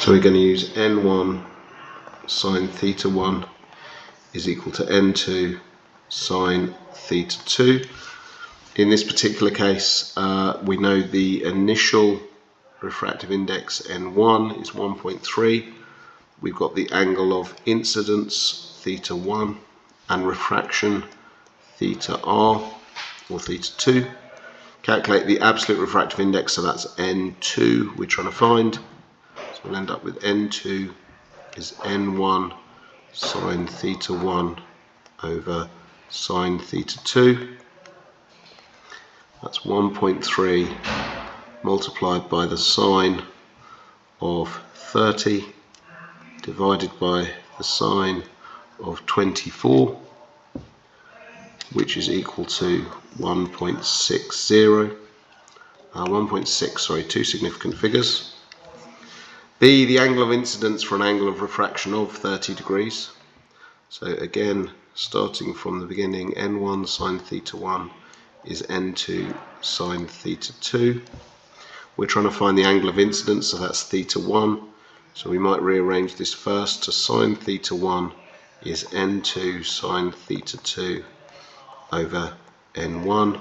So we're going to use n1 sine theta 1 is equal to n2 sine theta 2. In this particular case, we know the initial refractive index n1 is 1.3. We've got the angle of incidence theta 1 and refraction theta r or theta 2. Calculate the absolute refractive index, so that's n2 we're trying to find. So we'll end up with n2 is n1 sine theta 1 over sine theta 2. That's 1.3 multiplied by the sine of 30 divided by the sine of 24, which is equal to 1.60. 1.6, sorry, two significant figures. B, the angle of incidence for an angle of refraction of 30 degrees. So again, starting from the beginning, n1 sine theta 1 is n2 sine theta 2. We're trying to find the angle of incidence, so that's theta 1. So we might rearrange this first to sine theta 1 is n2 sine theta 2 over n1.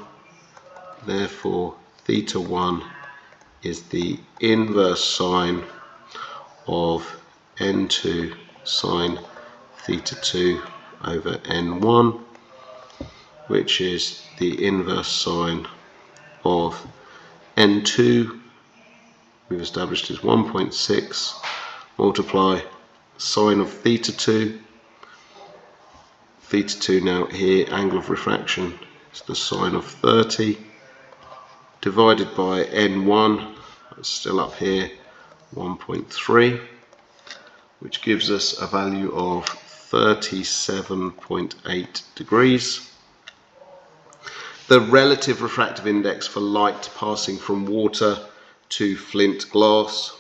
Therefore, theta 1 is the inverse sine of n2 sine theta 2 over n1, which is the inverse sine of n2 we've established is 1.6 multiply sine of theta 2. Theta 2 now here, angle of refraction is the sine of 30 divided by n1, that's still up here, 1.3, which gives us a value of 37.8 degrees. The relative refractive index for light passing from water to flint glass.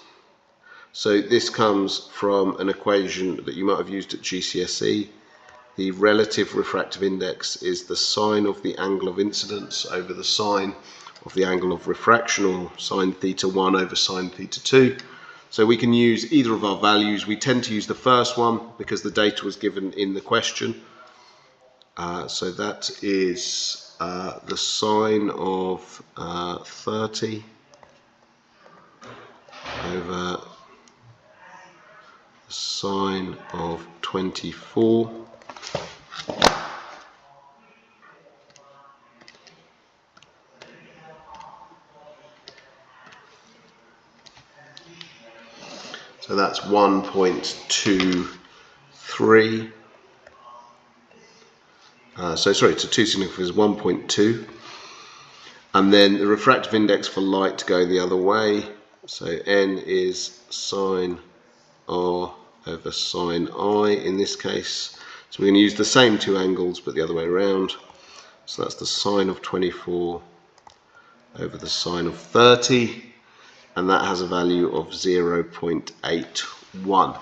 So this comes from an equation that you might have used at GCSE. The relative refractive index is the sine of the angle of incidence over the sine of the angle of refraction, or sine theta 1 over sine theta 2. So we can use either of our values. We tend to use the first one because the data was given in the question. So that is the sine of 30 over the sine of 24. So that's 1.23. So sorry, it's a two significant figures, 1.2. And then the refractive index for light going the other way. So n is sine r over sine I in this case. So we're going to use the same two angles but the other way around. So that's the sine of 24 over the sine of 30. And that has a value of 0.81.